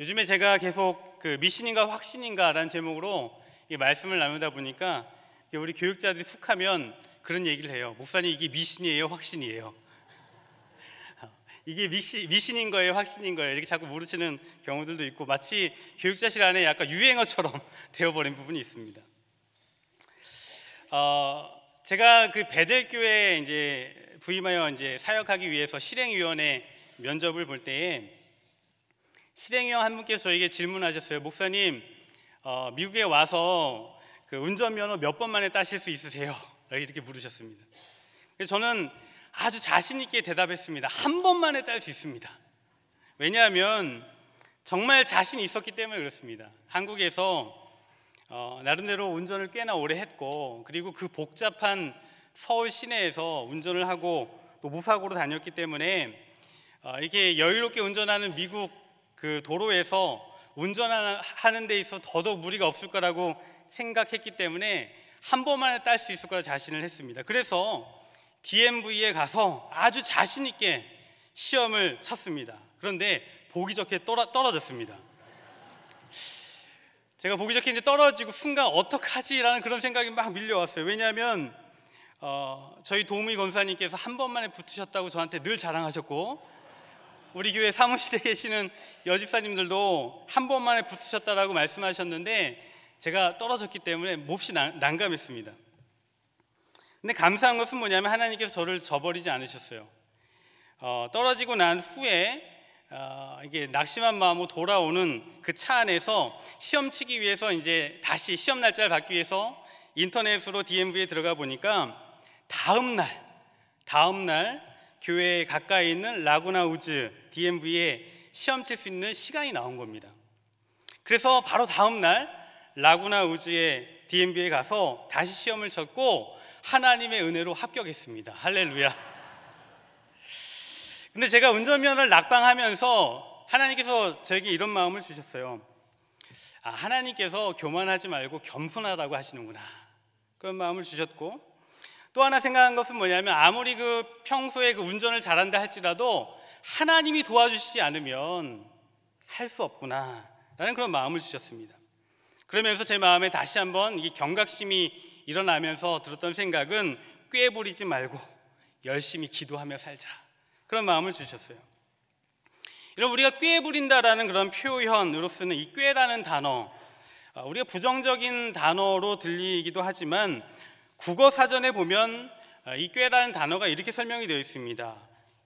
요즘에 제가 계속 그 미신인가 확신인가라는 제목으로 이 말씀을 나누다 보니까 우리 교육자들이 툭하면 그런 얘기를 해요. 목사님, 이게 미신이에요, 확신이에요? 이게 미신인 거예요, 확신인 거예요? 이렇게 자꾸 물으시는 경우들도 있고, 마치 교육자실 안에 약간 유행어처럼 되어버린 부분이 있습니다. 제가 그 베델교회에 이제 부임하여 이제 사역하기 위해서 실행위원회 면접을 볼 때에 실행위원 한 분께서 저에게 질문하셨어요. 목사님, 미국에 와서 그 운전면허 몇 번 만에 따실 수 있으세요? 이렇게 물으셨습니다. 그래서 저는 아주 자신 있게 대답했습니다. 한 번 만에 딸 수 있습니다. 왜냐하면 정말 자신이 있었기 때문에 그렇습니다. 한국에서 나름대로 운전을 꽤나 오래 했고, 그리고 그 복잡한 서울 시내에서 운전을 하고 또 무사고로 다녔기 때문에 이렇게 여유롭게 운전하는 미국 그 도로에서 운전하는 데 있어 더더욱 무리가 없을 거라고 생각했기 때문에 한 번만에 딸 수 있을 거라 자신을 했습니다. 그래서 DMV에 가서 아주 자신 있게 시험을 쳤습니다. 그런데 보기 좋게 떨어졌습니다. 제가 보기 좋게 이제 떨어지고 순간 어떡하지라는 그런 생각이 막 밀려왔어요. 왜냐하면 저희 도우미 권사님께서 한 번만에 붙으셨다고 저한테 늘 자랑하셨고, 우리 교회 사무실에 계시는 여집사님들도 한 번만에 붙으셨다라고 말씀하셨는데 제가 떨어졌기 때문에 몹시 난감했습니다. 근데 감사한 것은 뭐냐면 하나님께서 저를 저버리지 않으셨어요. 떨어지고 난 후에 이게 낙심한 마음으로 돌아오는 그 차 안에서 시험 치기 위해서 이제 다시 시험 날짜를 받기 위해서 인터넷으로 DMV에 들어가 보니까 다음 날 교회 가까이 있는 라구나 우즈 DMV에 시험 칠 수 있는 시간이 나온 겁니다. 그래서 바로 다음 날 라구나 우즈의 DMV에 가서 다시 시험을 쳤고 하나님의 은혜로 합격했습니다. 할렐루야. 근데 제가 운전면허를 낙방하면서 하나님께서 저에게 이런 마음을 주셨어요. 하나님께서 교만하지 말고 겸손하라고 하시는구나, 그런 마음을 주셨고, 또 하나 생각한 것은 뭐냐면 아무리 그 평소에 그 운전을 잘한다 할지라도 하나님이 도와주시지 않으면 할 수 없구나 라는 그런 마음을 주셨습니다. 그러면서 제 마음에 다시 한번 이 경각심이 일어나면서 들었던 생각은 꾀 부리지 말고 열심히 기도하며 살자, 그런 마음을 주셨어요. 이런 우리가 꾀 부린다라는 그런 표현으로 쓰는 이 꾀라는 단어, 우리가 부정적인 단어로 들리기도 하지만 국어 사전에 보면 이 꾀라는 단어가 이렇게 설명이 되어 있습니다.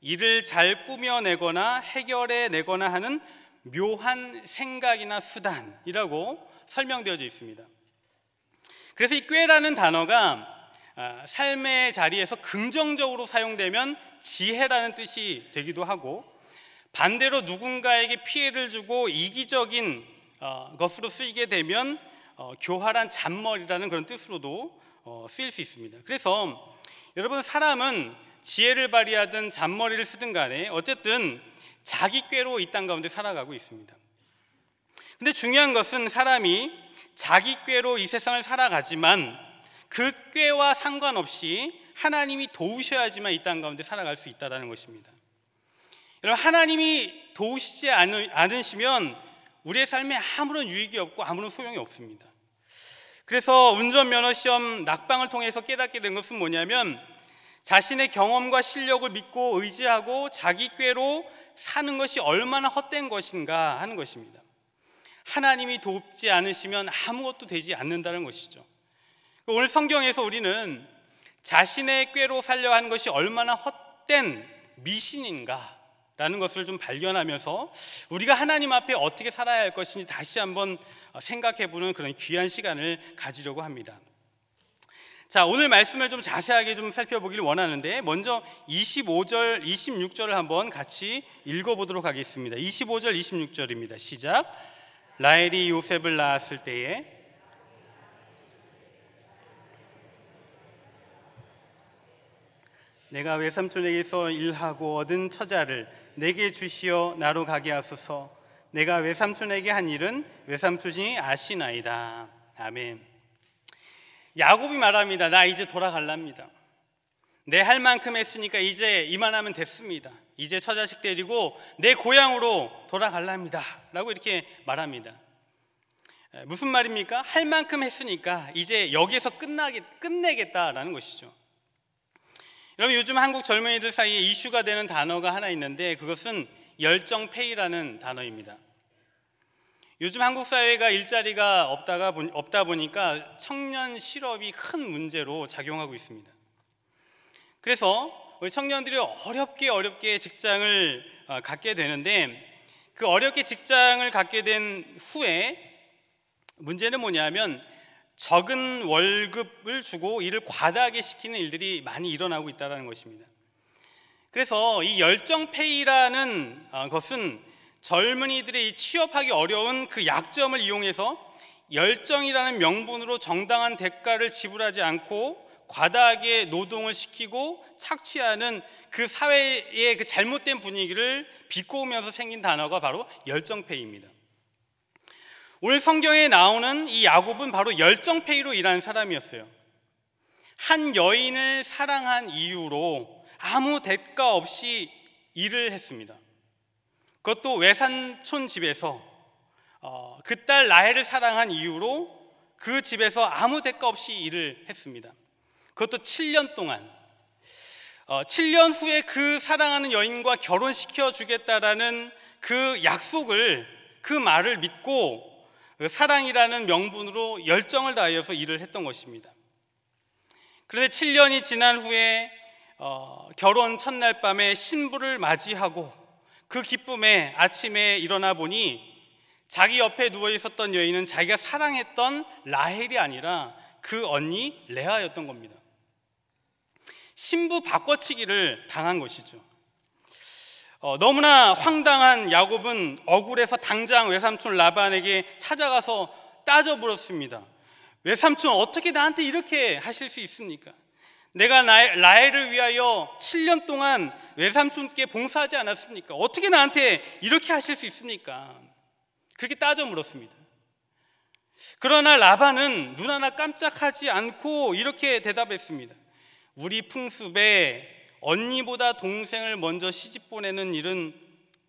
일을 잘 꾸며내거나 해결해내거나 하는 묘한 생각이나 수단이라고 설명되어져 있습니다. 그래서 이 꾀라는 단어가 삶의 자리에서 긍정적으로 사용되면 지혜라는 뜻이 되기도 하고, 반대로 누군가에게 피해를 주고 이기적인 것으로 쓰이게 되면 교활한 잔머리라는 그런 뜻으로도 쓰일 수 있습니다. 그래서 여러분, 사람은 지혜를 발휘하든 잔머리를 쓰든 간에 어쨌든 자기 꾀로 이 땅 가운데 살아가고 있습니다. 근데 중요한 것은 사람이 자기 꾀로 이 세상을 살아가지만 그 꾀와 상관없이 하나님이 도우셔야지만 이 땅 가운데 살아갈 수 있다는 것입니다. 여러분, 하나님이 도우시지 않으시면 우리의 삶에 아무런 유익이 없고 아무런 소용이 없습니다. 그래서 운전면허 시험 낙방을 통해서 깨닫게 된 것은 뭐냐면 자신의 경험과 실력을 믿고 의지하고 자기 꾀로 사는 것이 얼마나 헛된 것인가 하는 것입니다. 하나님이 돕지 않으시면 아무것도 되지 않는다는 것이죠. 오늘 성경에서 우리는 자신의 꾀로 살려 하는 것이 얼마나 헛된 미신인가 라는 것을 좀 발견하면서 우리가 하나님 앞에 어떻게 살아야 할 것인지 다시 한번 생각해보는 그런 귀한 시간을 가지려고 합니다. 자, 오늘 말씀을 좀 자세하게 좀 살펴보기를 원하는데 먼저 25절, 26절을 한번 같이 읽어보도록 하겠습니다. 25절, 26절입니다. 시작. 라헬이 요셉을 낳았을 때에 내가 외삼촌에게서 일하고 얻은 처자를 내게 주시어 나로 가게 하소서. 내가 외삼촌에게 한 일은 외삼촌이 아시나이다. 아멘. 야곱이 말합니다. 나 이제 돌아갈랍니다. 내 할 만큼 했으니까 이제 이만하면 됐습니다. 이제 처자식 데리고 내 고향으로 돌아갈랍니다 라고 이렇게 말합니다. 무슨 말입니까? 할 만큼 했으니까 이제 여기에서 끝내겠다라는 것이죠. 여러분, 요즘 한국 젊은이들 사이에 이슈가 되는 단어가 하나 있는데 그것은 열정페이라는 단어입니다. 요즘 한국 사회가 일자리가 없다 보니까 청년 실업이 큰 문제로 작용하고 있습니다. 그래서 우리 청년들이 어렵게 직장을 갖게 되는데, 그 어렵게 직장을 갖게 된 후에 문제는 뭐냐면 적은 월급을 주고 일을 과다하게 시키는 일들이 많이 일어나고 있다는 것입니다. 그래서 이 열정페이라는 것은 젊은이들이 취업하기 어려운 그 약점을 이용해서 열정이라는 명분으로 정당한 대가를 지불하지 않고 과다하게 노동을 시키고 착취하는 그 사회의 그 잘못된 분위기를 비꼬으면서 생긴 단어가 바로 열정페이입니다. 오늘 성경에 나오는 이 야곱은 바로 열정페이로 일하는 사람이었어요. 한 여인을 사랑한 이유로 아무 대가 없이 일을 했습니다. 그것도 외삼촌 집에서 그 딸 라헬을 사랑한 이유로 그 집에서 아무 대가 없이 일을 했습니다. 그것도 7년 동안. 7년 후에 그 사랑하는 여인과 결혼시켜 주겠다라는 그 약속을, 그 말을 믿고 사랑이라는 명분으로 열정을 다하여서 일을 했던 것입니다. 그런데 7년이 지난 후에 결혼 첫날 밤에 신부를 맞이하고 그 기쁨에 아침에 일어나 보니 자기 옆에 누워 있었던 여인은 자기가 사랑했던 라헬이 아니라 그 언니 레아였던 겁니다. 신부 바꿔치기를 당한 것이죠. 너무나 황당한 야곱은 억울해서 당장 외삼촌 라반에게 찾아가서 따져 물었습니다. 외삼촌, 어떻게 나한테 이렇게 하실 수 있습니까? 내가 라헬을 위하여 7년 동안 외삼촌께 봉사하지 않았습니까? 어떻게 나한테 이렇게 하실 수 있습니까? 그렇게 따져 물었습니다. 그러나 라반은 눈 하나 깜짝하지 않고 이렇게 대답했습니다. 우리 풍습에 언니보다 동생을 먼저 시집 보내는 일은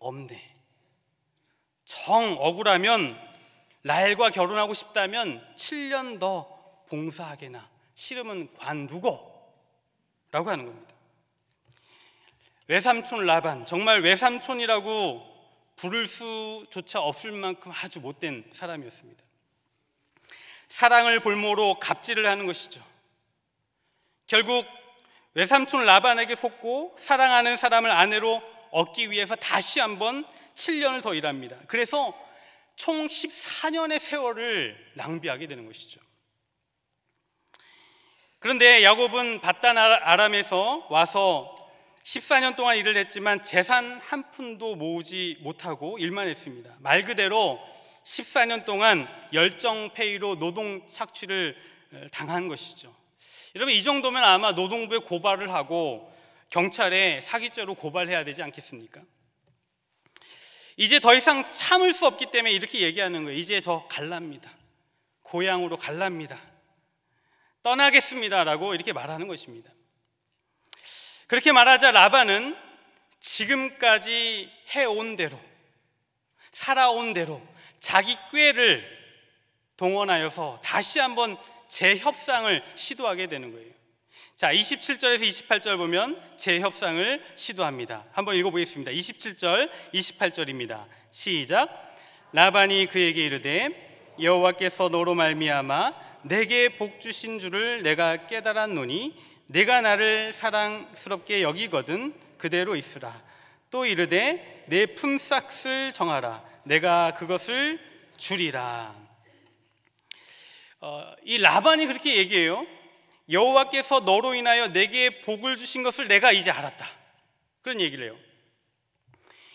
없네. 정 억울하면 라헬과 결혼하고 싶다면 7년 더 봉사하게나, 싫으면 관두고 라고 하는 겁니다. 외삼촌 라반, 정말 외삼촌이라고 부를 수조차 없을 만큼 아주 못된 사람이었습니다. 사랑을 볼모로 갑질을 하는 것이죠. 결국 외삼촌 라반에게 속고 사랑하는 사람을 아내로 얻기 위해서 다시 한번 7년을 더 일합니다. 그래서 총 14년의 세월을 낭비하게 되는 것이죠. 그런데 야곱은 바단 아람에서 와서 14년 동안 일을 했지만 재산 한 푼도 모으지 못하고 일만 했습니다. 말 그대로 14년 동안 열정페이로 노동 착취를 당한 것이죠. 여러분, 이 정도면 아마 노동부에 고발을 하고 경찰에 사기죄로 고발해야 되지 않겠습니까? 이제 더 이상 참을 수 없기 때문에 이렇게 얘기하는 거예요. 이제 저 갈랍니다. 고향으로 갈랍니다. 떠나겠습니다 라고 이렇게 말하는 것입니다. 그렇게 말하자 라반은 지금까지 해온 대로, 살아온 대로 자기 꾀를 동원하여서 다시 한번 재협상을 시도하게 되는 거예요. 자, 27절에서 28절 보면 재협상을 시도합니다. 한번 읽어보겠습니다. 27절, 28절입니다. 시작. 라반이 그에게 이르되 여호와께서 너로 말미암아 내게 복 주신 줄을 내가 깨달았노니 내가 나를 사랑스럽게 여기거든 그대로 있으라. 또 이르되 내 품삯을 정하라. 내가 그것을 주리라. 이 라반이 그렇게 얘기해요. 여호와께서 너로 인하여 내게 복을 주신 것을 내가 이제 알았다. 그런 얘기를 해요.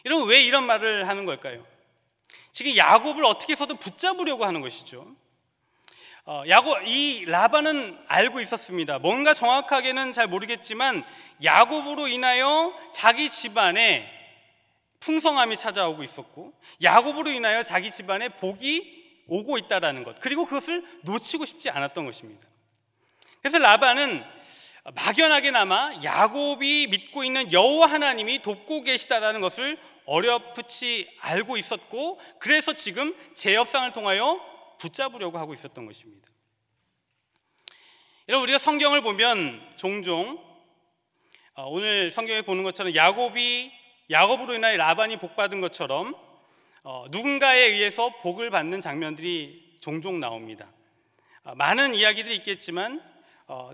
여러분, 왜 이런 말을 하는 걸까요? 지금 야곱을 어떻게 해서든 붙잡으려고 하는 것이죠. 이 라반은 알고 있었습니다. 뭔가 정확하게는 잘 모르겠지만 야곱으로 인하여 자기 집안에 풍성함이 찾아오고 있었고 야곱으로 인하여 자기 집안에 복이 오고 있다라는 것, 그리고 그것을 놓치고 싶지 않았던 것입니다. 그래서 라반은 막연하게나마 야곱이 믿고 있는 여호와 하나님이 돕고 계시다라는 것을 어렴풋이 알고 있었고, 그래서 지금 제협상을 통하여 붙잡으려고 하고 있었던 것입니다. 여러분, 우리가 성경을 보면 종종 오늘 성경에 보는 것처럼 야곱으로 인하여 라반이 복받은 것처럼 누군가에 의해서 복을 받는 장면들이 종종 나옵니다. 많은 이야기들이 있겠지만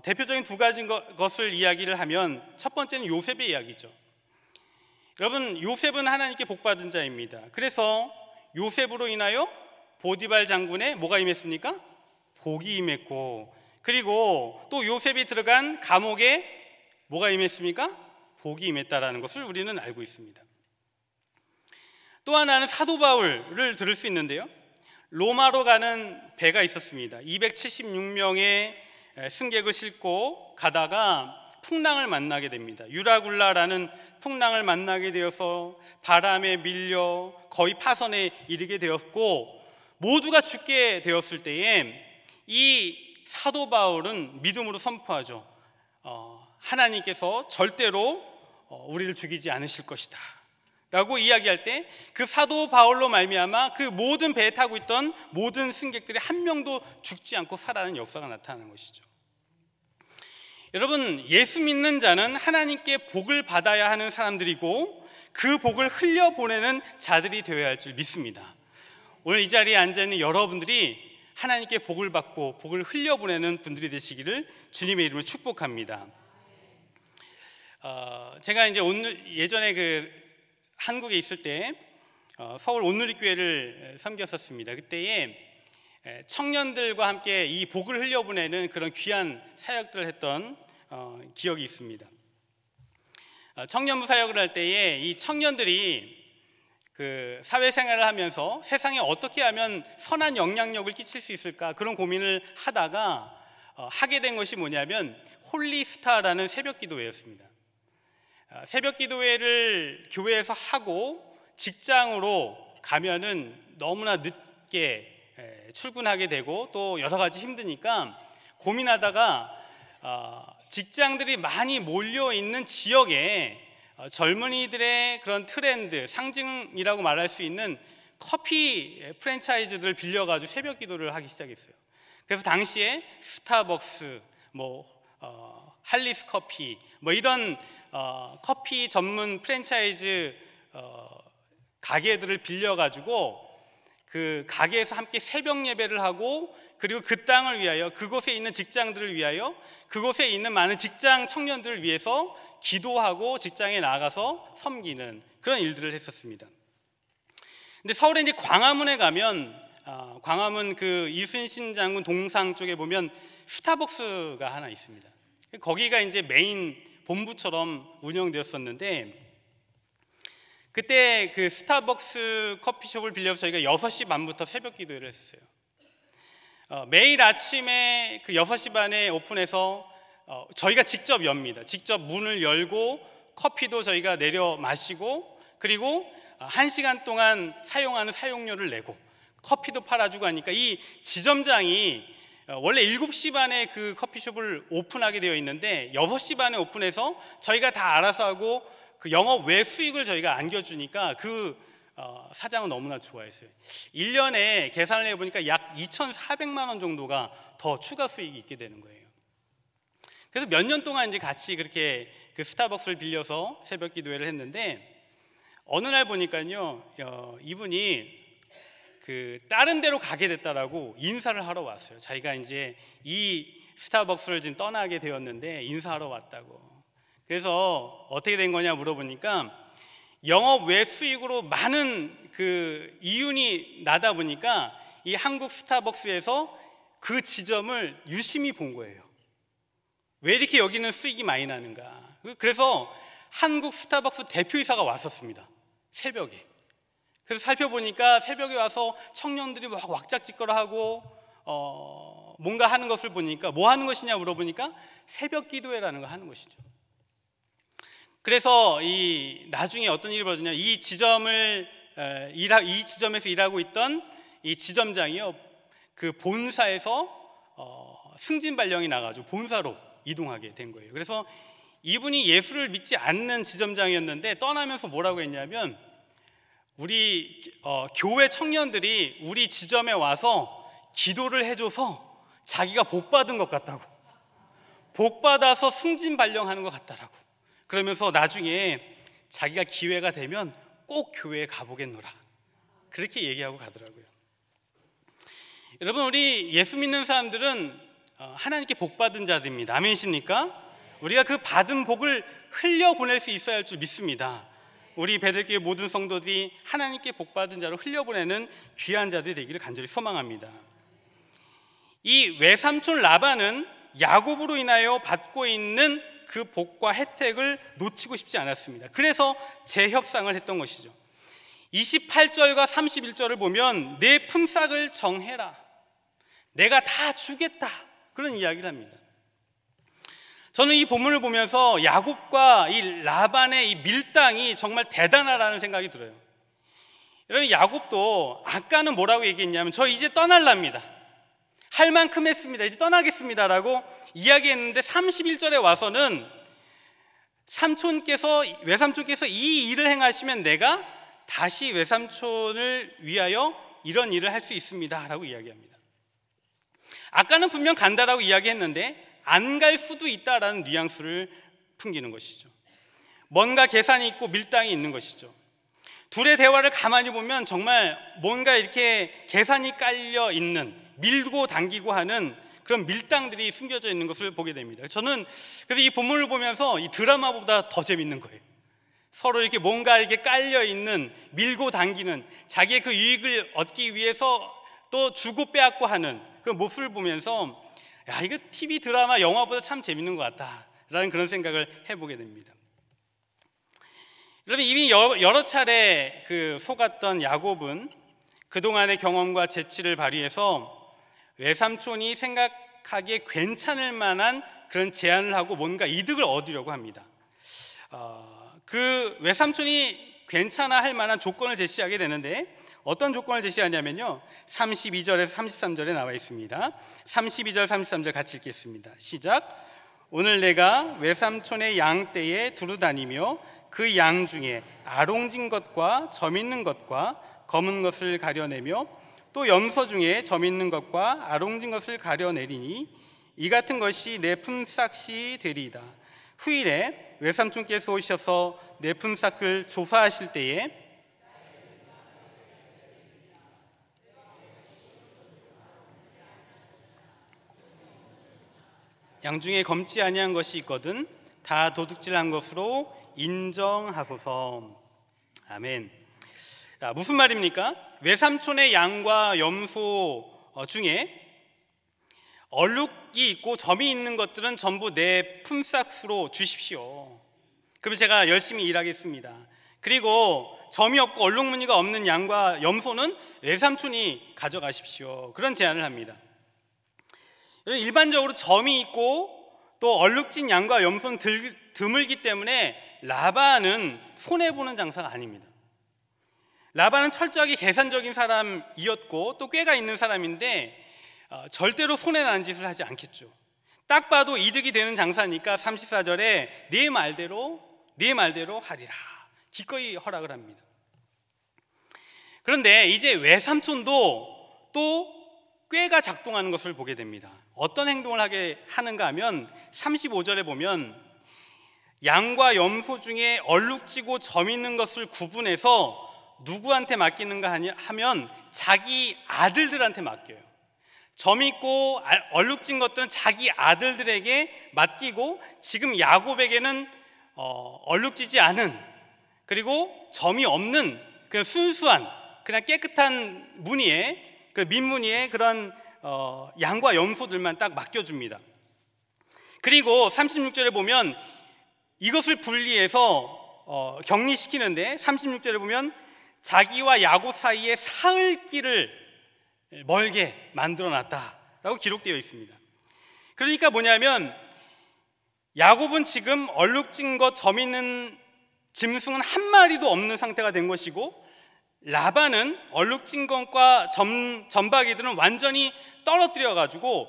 대표적인 두 가지 것을 이야기를 하면, 첫 번째는 요셉의 이야기죠. 여러분, 요셉은 하나님께 복받은 자입니다. 그래서 요셉으로 인하여 보디발 장군의 뭐가 임했습니까? 복이 임했고, 그리고 또 요셉이 들어간 감옥에 뭐가 임했습니까? 복이 임했다라는 것을 우리는 알고 있습니다. 또 하나는 사도 바울을 들을 수 있는데요, 로마로 가는 배가 있었습니다. 276명의 승객을 싣고 가다가 풍랑을 만나게 됩니다. 유라굴라라는 풍랑을 만나게 되어서 바람에 밀려 거의 파선에 이르게 되었고, 모두가 죽게 되었을 때에 이 사도 바울은 믿음으로 선포하죠. 하나님께서 절대로 우리를 죽이지 않으실 것이다 라고 이야기할 때, 그 사도 바울로 말미암아 그 모든 배에 타고 있던 모든 승객들이 한 명도 죽지 않고 살아나는 역사가 나타나는 것이죠. 여러분, 예수 믿는 자는 하나님께 복을 받아야 하는 사람들이고, 그 복을 흘려보내는 자들이 되어야 할 줄 믿습니다. 오늘 이 자리에 앉아있는 여러분들이 하나님께 복을 받고 복을 흘려보내는 분들이 되시기를 주님의 이름으로 축복합니다. 제가 이제 예전에 한국에 있을 때 서울 온누리교회를 섬겼었습니다. 그때에 청년들과 함께 이 복을 흘려보내는 그런 귀한 사역들을 했던 기억이 있습니다. 청년부 사역을 할 때에 이 청년들이 그 사회생활을 하면서 세상에 어떻게 하면 선한 영향력을 끼칠 수 있을까, 그런 고민을 하다가 하게 된 것이 뭐냐면 홀리스타라는 새벽기도회였습니다. 새벽기도회를 교회에서 하고 직장으로 가면은 너무나 늦게 출근하게 되고 또 여러 가지 힘드니까 고민하다가 직장들이 많이 몰려있는 지역에 젊은이들의 그런 트렌드, 상징이라고 말할 수 있는 커피 프랜차이즈들을 빌려가지고 새벽 기도를 하기 시작했어요. 그래서 당시에 스타벅스, 할리스 커피, 이런 커피 전문 프랜차이즈 가게들을 빌려가지고 그 가게에서 함께 새벽 예배를 하고, 그리고 그 땅을 위하여, 그곳에 있는 직장들을 위하여, 그곳에 있는 많은 직장 청년들을 위해서 기도하고 직장에 나가서 섬기는 그런 일들을 했었습니다. 근데 서울에 이제 광화문에 가면 광화문 그 이순신 장군 동상 쪽에 보면 스타벅스가 하나 있습니다. 거기가 이제 메인 본부처럼 운영되었었는데, 그때 그 스타벅스 커피숍을 빌려서 저희가 6시 반부터 새벽 기도회를 했었어요. 매일 아침에 그 6시 반에 오픈해서 저희가 직접 엽니다. 직접 문을 열고 커피도 저희가 내려 마시고, 그리고 1시간 동안 사용하는 사용료를 내고 커피도 팔아주고 하니까 이 지점장이 원래 7시 반에 그 커피숍을 오픈하게 되어 있는데 6시 반에 오픈해서 저희가 다 알아서 하고 그 영업 외 수익을 저희가 안겨주니까 그 사장은 너무나 좋아했어요. 1년에 계산을 해보니까 약 2,400만 원 정도가 더 추가 수익이 있게 되는 거예요. 그래서 몇 년 동안 이제 같이 그렇게 그 스타벅스를 빌려서 새벽 기도회를 했는데, 어느 날 보니까요, 이분이 그 다른 데로 가게 됐다라고 인사를 하러 왔어요. 자기가 이제 이 스타벅스를 지금 떠나게 되었는데 인사하러 왔다고. 그래서 어떻게 된 거냐 물어보니까 영업 외 수익으로 많은 그 이윤이 나다 보니까 이 한국 스타벅스에서 그 지점을 유심히 본 거예요. 왜 이렇게 여기는 수익이 많이 나는가. 그래서 한국 스타벅스 대표이사가 왔었습니다. 새벽에. 그래서 살펴보니까 새벽에 와서 청년들이 막 왁작지껄 하고 뭔가 하는 것을 보니까, 뭐 하는 것이냐 물어보니까 새벽 기도회라는 거 하는 것이죠. 그래서 나중에 어떤 일이 벌어지냐, 이 지점에서 일하고 있던 이 지점장이요, 그 본사에서 승진 발령이 나가지고 본사로 이동하게 된 거예요. 그래서 이분이 예수를 믿지 않는 지점장이었는데 떠나면서 뭐라고 했냐면, 우리 교회 청년들이 우리 지점에 와서 기도를 해줘서 자기가 복받은 것 같다고, 복받아서 승진발령하는 것 같다라고, 그러면서 나중에 자기가 기회가 되면 꼭 교회에 가보겠노라, 그렇게 얘기하고 가더라고요. 여러분, 우리 예수 믿는 사람들은 하나님께 복받은 자들입니다. 아멘이십니까? 우리가 그 받은 복을 흘려보낼 수 있어야 할 줄 믿습니다. 우리 베들교회 모든 성도들이 하나님께 복받은 자로 흘려보내는 귀한 자들이 되기를 간절히 소망합니다. 이 외삼촌 라반은 야곱으로 인하여 받고 있는 그 복과 혜택을 놓치고 싶지 않았습니다. 그래서 재협상을 했던 것이죠. 28절과 31절을 보면 내 품삯을 정해라, 내가 다 주겠다, 그런 이야기를 합니다. 저는 이 본문을 보면서 야곱과 이 라반의 이 밀당이 정말 대단하다는 생각이 들어요. 여러분, 야곱도 아까는 뭐라고 얘기했냐면, 저 이제 떠날랍니다, 할 만큼 했습니다, 이제 떠나겠습니다 라고 이야기했는데 31절에 와서는 외삼촌께서 이 일을 행하시면 내가 다시 외삼촌을 위하여 이런 일을 할 수 있습니다 라고 이야기합니다. 아까는 분명 간다라고 이야기했는데 안 갈 수도 있다라는 뉘앙스를 풍기는 것이죠. 뭔가 계산이 있고 밀당이 있는 것이죠. 둘의 대화를 가만히 보면 정말 뭔가 이렇게 계산이 깔려 있는, 밀고 당기고 하는 그런 밀당들이 숨겨져 있는 것을 보게 됩니다. 저는 그래서 이 본문을 보면서 이 드라마보다 더 재밌는 거예요. 서로 이렇게 뭔가 이렇게 깔려 있는, 밀고 당기는, 자기의 그 유익을 얻기 위해서 또 주고 빼앗고 하는 그런 모습을 보면서, 야, 이거 TV 드라마 영화보다 참 재밌는 것 같다라는 그런 생각을 해보게 됩니다. 여러분, 이미 여러 차례 속았던 야곱은 그동안의 경험과 재치를 발휘해서 외삼촌이 생각하기에 괜찮을 만한 그런 제안을 하고 뭔가 이득을 얻으려고 합니다. 그 외삼촌이 괜찮아 할 만한 조건을 제시하게 되는데, 어떤 조건을 제시하냐면요, 32절에서 33절에 나와 있습니다. 32절 33절 같이 읽겠습니다. 시작. 오늘 내가 외삼촌의 양떼에 두루 다니며 그 양 중에 아롱진 것과 점 있는 것과 검은 것을 가려내며 또 염소 중에 점 있는 것과 아롱진 것을 가려내리니 이 같은 것이 내 품삯이 되리이다. 후일에 외삼촌께서 오셔서 내 품삯을 조사하실 때에 양 중에 검지 아니한 것이 있거든 다 도둑질한 것으로 인정하소서. 아멘. 자, 무슨 말입니까? 외삼촌의 양과 염소 중에 얼룩이 있고 점이 있는 것들은 전부 내 품삯으로 주십시오. 그럼 제가 열심히 일하겠습니다. 그리고 점이 없고 얼룩무늬가 없는 양과 염소는 외삼촌이 가져가십시오. 그런 제안을 합니다. 일반적으로 점이 있고 또 얼룩진 양과 염소는 드물기 때문에 라반은 손해보는 장사가 아닙니다. 라반은 철저하게 계산적인 사람이었고 또 꾀가 있는 사람인데 절대로 손해나는 짓을 하지 않겠죠. 딱 봐도 이득이 되는 장사니까 34절에 네 말대로 하리라, 기꺼이 허락을 합니다. 그런데 이제 외삼촌도 또 꾀가 작동하는 것을 보게 됩니다. 어떤 행동을 하는가 하면 35절에 보면 양과 염소 중에 얼룩지고 점 있는 것을 구분해서 누구한테 맡기는가 하면 자기 아들들한테 맡겨요. 점 있고 얼룩진 것들은 자기 아들들에게 맡기고, 지금 야곱에게는 얼룩지지 않은, 그리고 점이 없는 그 순수한 그냥 깨끗한 무늬의 그 민무늬의 그런 양과 염소들만 딱 맡겨줍니다. 그리고 36절에 보면 이것을 분리해서 격리시키는데 36절에 보면 자기와 야곱 사이에 사흘길을 멀게 만들어놨다라고 기록되어 있습니다. 그러니까 뭐냐면 야곱은 지금 얼룩진 것, 점 있는 짐승은 한 마리도 없는 상태가 된 것이고, 라반은 얼룩진 것과 점박이들은 완전히 떨어뜨려 가지고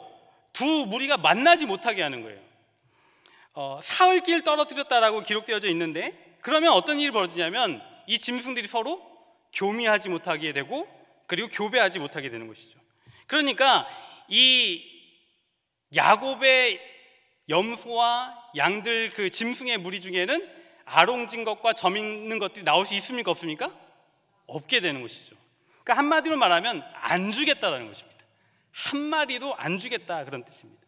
두 무리가 만나지 못하게 하는 거예요. 사흘길 떨어뜨렸다라고 기록되어져 있는데, 그러면 어떤 일이 벌어지냐면 이 짐승들이 서로 교미하지 못하게 되고 그리고 교배하지 못하게 되는 것이죠. 그러니까 이 야곱의 염소와 양들, 그 짐승의 무리 중에는 아롱진 것과 점 있는 것들이 나올 수 있습니까, 없습니까? 없게 되는 것이죠. 그러니까 한마디로 말하면 안 주겠다라는 것입니다. 한 마리도 안 주겠다, 그런 뜻입니다.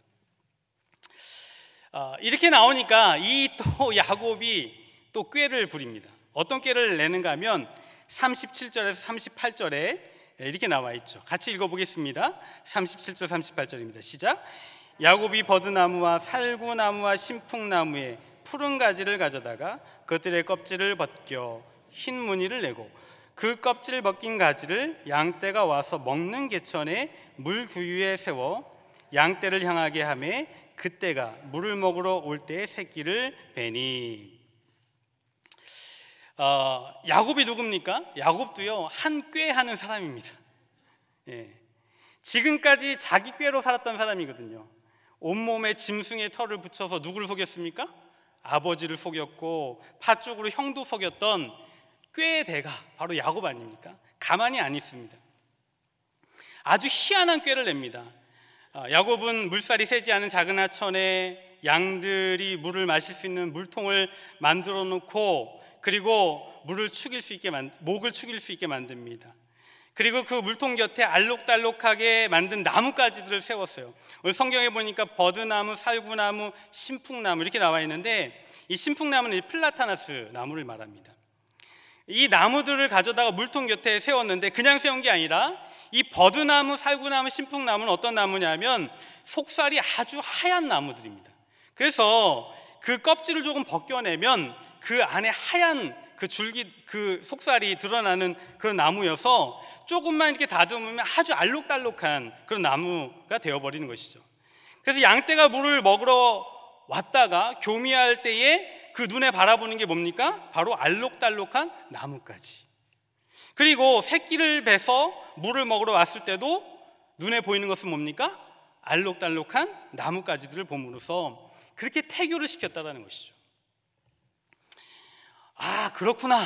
이렇게 나오니까 이 또 야곱이 또 꾀를 부립니다. 어떤 꾀를 내는가 하면 37절에서 38절에 이렇게 나와 있죠. 같이 읽어보겠습니다. 37절 38절입니다. 시작. 야곱이 버드나무와 살구나무와 신풍나무에 푸른 가지를 가져다가 그것들의 껍질을 벗겨 흰 무늬를 내고 그 껍질을 벗긴 가지를 양떼가 와서 먹는 개천에 물 규유에 세워 양떼를 향하게 하매 그때가 물을 먹으러 올 때의 새끼를 베니. 야곱이 누굽니까? 야곱도요 한 꾀하는 사람입니다. 지금까지 자기 꾀로 살았던 사람이거든요. 온몸에 짐승의 털을 붙여서 누구를 속였습니까? 아버지를 속였고 팥죽으로 형도 속였던 꾀의 대가 바로 야곱 아닙니까? 가만히 안 있습니다. 아주 희한한 꾀를 냅니다. 야곱은 물살이 새지 않은 작은 하천에 양들이 물을 마실 수 있는 물통을 만들어 놓고, 그리고 목을 축일 수 있게 만듭니다. 그리고 그 물통 곁에 알록달록하게 만든 나뭇가지들을 세웠어요. 오늘 성경에 보니까 버드나무, 살구나무, 신풍나무 이렇게 나와 있는데, 이 신풍나무는 플라타나스 나무를 말합니다. 이 나무들을 가져다가 물통 곁에 세웠는데 그냥 세운 게 아니라 이 버드나무, 살구나무, 신풍나무는 어떤 나무냐면 속살이 아주 하얀 나무들입니다. 그래서 그 껍질을 조금 벗겨내면 그 안에 하얀 그 줄기, 그 속살이 드러나는 그런 나무여서 조금만 이렇게 다듬으면 아주 알록달록한 그런 나무가 되어버리는 것이죠. 그래서 양떼가 물을 먹으러 왔다가 교미할 때에 그 눈에 바라보는 게 뭡니까? 바로 알록달록한 나뭇가지. 그리고 새끼를 베서 물을 먹으러 왔을 때도 눈에 보이는 것은 뭡니까? 알록달록한 나뭇가지들을 봄으로써 그렇게 태교를 시켰다는 것이죠. 아, 그렇구나.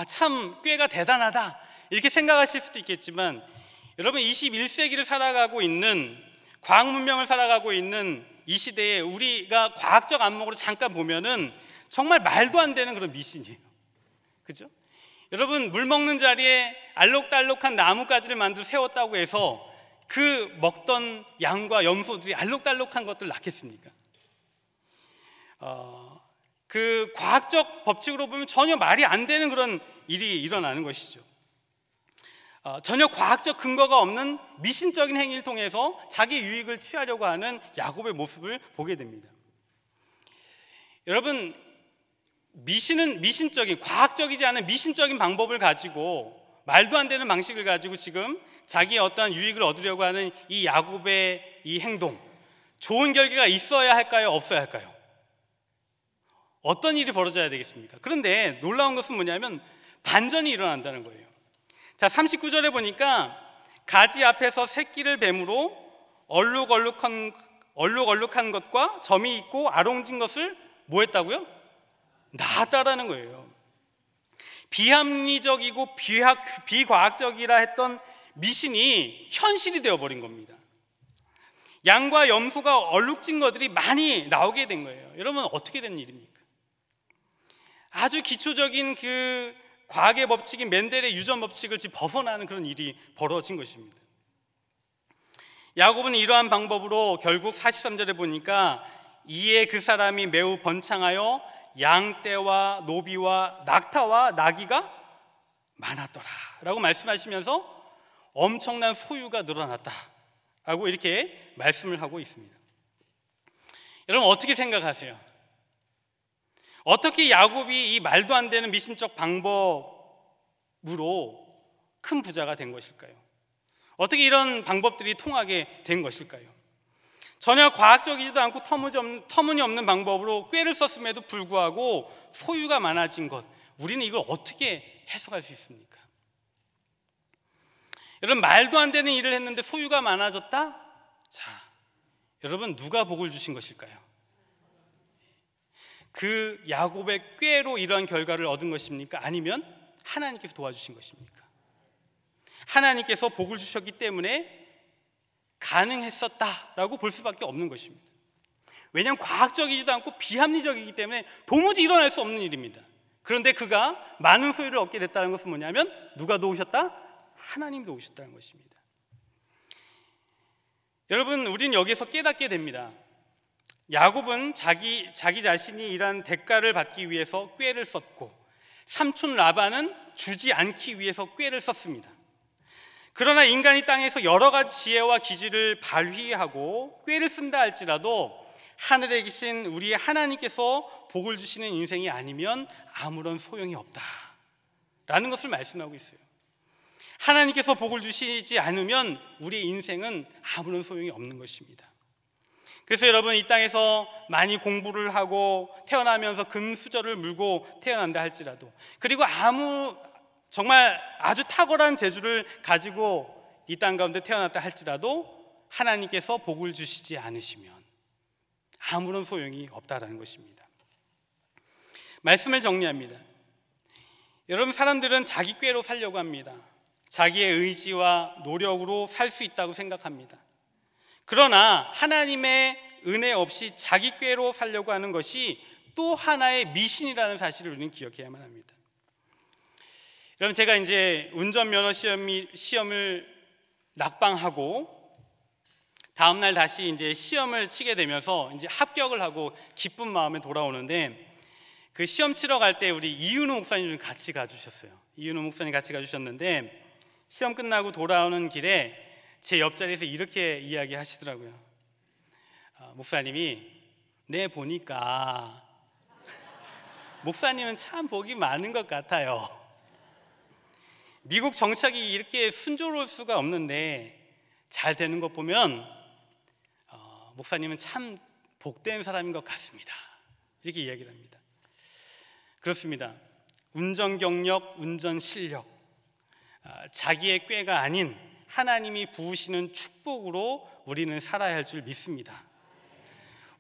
참 꾀가 대단하다, 이렇게 생각하실 수도 있겠지만, 여러분 21세기를 살아가고 있는, 과학 문명을 살아가고 있는 이 시대에 우리가 과학적 안목으로 잠깐 보면은 정말 말도 안 되는 그런 미신이에요. 그죠? 여러분, 물 먹는 자리에 알록달록한 나뭇가지를 만들어 세웠다고 해서 그 먹던 양과 염소들이 알록달록한 것들을 낳겠습니까? 그 과학적 법칙으로 보면 전혀 말이 안 되는 그런 일이 일어나는 것이죠. 전혀 과학적 근거가 없는 미신적인 행위를 통해서 자기 유익을 취하려고 하는 야곱의 모습을 보게 됩니다. 여러분, 미신은 미신적인, 과학적이지 않은 미신적인 방법을 가지고, 말도 안 되는 방식을 가지고 지금 자기의 어떠한 유익을 얻으려고 하는 이 야곱의 이 행동, 좋은 결과가 있어야 할까요, 없어야 할까요? 어떤 일이 벌어져야 되겠습니까? 그런데 놀라운 것은 뭐냐면 반전이 일어난다는 거예요. 자, 39절에 보니까 가지 앞에서 새끼를 뱀으로 얼룩얼룩한 것과 점이 있고 아롱진 것을 뭐 했다고요? 낳았다라는 거예요. 비합리적이고 비과학적이라 했던 미신이 현실이 되어버린 겁니다. 양과 염소가 얼룩진 것들이 많이 나오게 된 거예요. 여러분, 어떻게 된 일입니까? 아주 기초적인 그 과학의 법칙인 멘델의 유전 법칙을 지금 벗어나는 그런 일이 벌어진 것입니다. 야곱은 이러한 방법으로 결국 43절에 보니까 이에 그 사람이 매우 번창하여 양떼와 노비와 낙타와 나귀가 많았더라 라고 말씀하시면서 엄청난 소유가 늘어났다 라고 이렇게 말씀을 하고 있습니다. 여러분, 어떻게 생각하세요? 어떻게 야곱이 이 말도 안 되는 미신적 방법으로 큰 부자가 된 것일까요? 어떻게 이런 방법들이 통하게 된 것일까요? 전혀 과학적이지도 않고 터무니없는 방법으로 꾀를 썼음에도 불구하고 소유가 많아진 것, 우리는 이걸 어떻게 해석할 수 있습니까? 여러분, 말도 안 되는 일을 했는데 소유가 많아졌다? 자, 여러분, 누가 복을 주신 것일까요? 그 야곱의 꾀로 이러한 결과를 얻은 것입니까? 아니면 하나님께서 도와주신 것입니까? 하나님께서 복을 주셨기 때문에 가능했었다라고 볼 수밖에 없는 것입니다. 왜냐하면 과학적이지도 않고 비합리적이기 때문에 도무지 일어날 수 없는 일입니다. 그런데 그가 많은 소유를 얻게 됐다는 것은 뭐냐면 누가 도우셨다? 하나님이 도우셨다는 것입니다. 여러분, 우린 여기서 깨닫게 됩니다. 야곱은 자기 자신이 일한 대가를 받기 위해서 꾀를 썼고, 삼촌 라반은 주지 않기 위해서 꾀를 썼습니다. 그러나 인간이 땅에서 여러 가지 지혜와 기질을 발휘하고 꾀를 쓴다 할지라도 하늘에 계신 우리 하나님께서 복을 주시는 인생이 아니면 아무런 소용이 없다라는 것을 말씀하고 있어요. 하나님께서 복을 주시지 않으면 우리의 인생은 아무런 소용이 없는 것입니다. 그래서 여러분, 이 땅에서 많이 공부를 하고 태어나면서 금수저를 물고 태어난다 할지라도, 그리고 정말 아주 탁월한 재주를 가지고 이 땅 가운데 태어났다 할지라도 하나님께서 복을 주시지 않으시면 아무런 소용이 없다라는 것입니다. 말씀을 정리합니다. 여러분, 사람들은 자기 꾀로 살려고 합니다. 자기의 의지와 노력으로 살 수 있다고 생각합니다. 그러나 하나님의 은혜 없이 자기 꾀로 살려고 하는 것이 또 하나의 미신이라는 사실을 우리는 기억해야만 합니다. 여러분, 제가 이제 운전면허 시험을 낙방하고 다음 날 다시 이제 시험을 치게 되면서 이제 합격을 하고 기쁜 마음에 돌아오는데, 그 시험 치러 갈 때 우리 이윤우 목사님 같이 가주셨어요. 이윤우 목사님 같이 가주셨는데, 시험 끝나고 돌아오는 길에 제 옆자리에서 이렇게 이야기하시더라고요. 목사님이 네, 보니까 목사님은 참 복이 많은 것 같아요. 미국 정착이 이렇게 순조로울 수가 없는데 잘 되는 것 보면 목사님은 참 복된 사람인 것 같습니다. 이렇게 이야기를 합니다. 그렇습니다. 운전 경력, 운전 실력, 자기의 꾀가 아닌 하나님이 부으시는 축복으로 우리는 살아야 할 줄 믿습니다.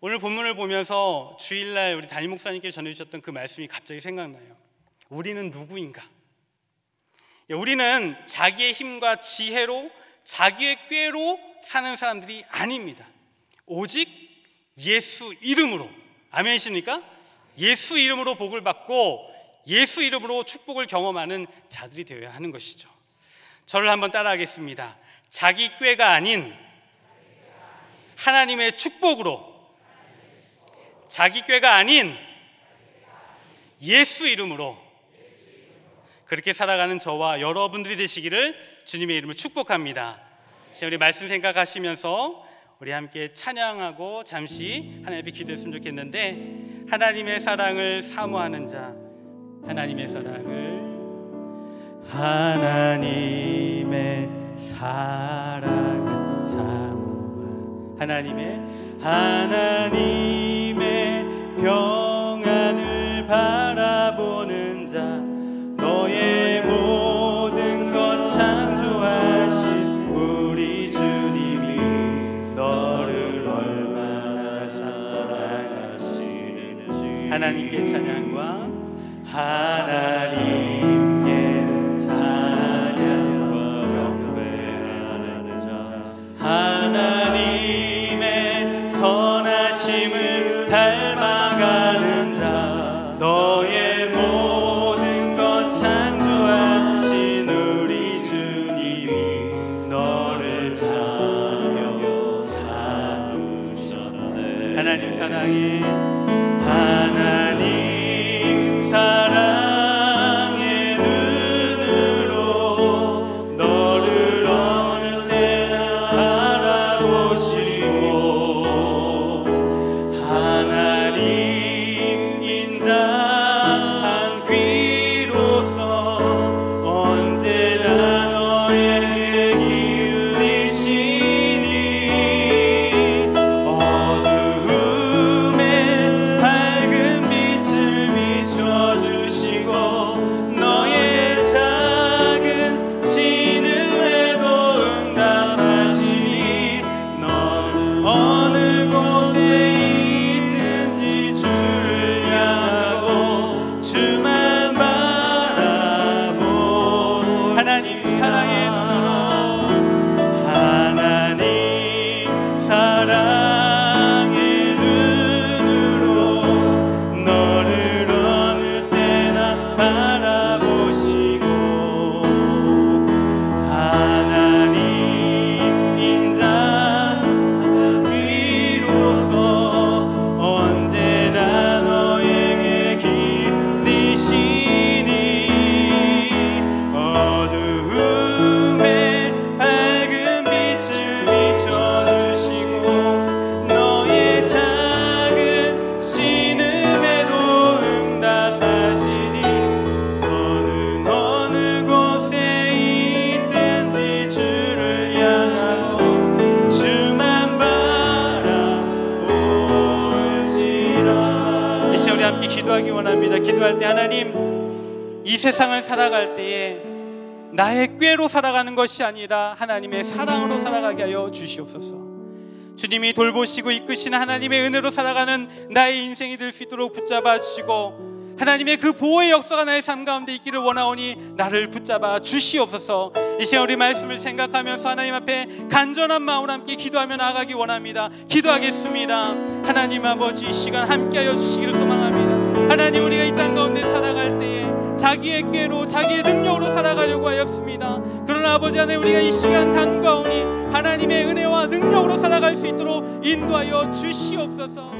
오늘 본문을 보면서 주일날 우리 담임 목사님께 전해주셨던 그 말씀이 갑자기 생각나요. 우리는 누구인가? 우리는 자기의 힘과 지혜로, 자기의 꾀로 사는 사람들이 아닙니다. 오직 예수 이름으로, 아멘이십니까? 예수 이름으로 복을 받고 예수 이름으로 축복을 경험하는 자들이 되어야 하는 것이죠. 저를 한번 따라하겠습니다. 자기 꾀가 아닌 하나님의 축복으로, 자기 꾀가 아닌 예수 이름으로 그렇게 살아가는 저와 여러분들이 되시기를 주님의 이름으로 축복합니다. 지금 우리 말씀 생각하시면서 우리 함께 찬양하고 잠시 하나님 앞에 기도했으면 좋겠는데, 하나님의 사랑을 사모하는 자, 하나님의 사랑을, 하나님의 사랑을 사모한, 하나님의 평안을 바라보는 자, 너의 모든 것 창조하신 우리 주님이 너를 얼마나 사랑하시는지, 하나님께 찬양과 하나님께 찬양과 경배하는 자, 하나님의 선하심을 닮아가는 자, 너의 모든 것 창조하신 우리 주님이 너를 자녀 삼으셨네. 하나님 사랑해, 하나님 사랑의 눈으로 너를 어느 때나 바라보시고, 하나님 인자한 귀로서 언제나 너에게 기울이시니, 어두움에 기도할 때 하나님, 이 세상을 살아갈 때에 나의 꾀로 살아가는 것이 아니라 하나님의 사랑으로 살아가게 하여 주시옵소서. 주님이 돌보시고 이끄시는 하나님의 은혜로 살아가는 나의 인생이 될 수 있도록 붙잡아 주시고, 하나님의 그 보호의 역사가 나의 삶 가운데 있기를 원하오니 나를 붙잡아 주시옵소서. 이 시간 우리 말씀을 생각하면서 하나님 앞에 간절한 마음으로 함께 기도하며 나아가기 원합니다. 기도하겠습니다. 하나님 아버지, 이 시간 함께하여 주시기를 소망합니다. 하나님, 우리가 이 땅 가운데 살아갈 때에 자기의 꾀로 자기의 능력으로 살아가려고 하였습니다. 그러나 아버지 하나님, 우리가 이 시간 간구하오니 하나님의 은혜와 능력으로 살아갈 수 있도록 인도하여 주시옵소서.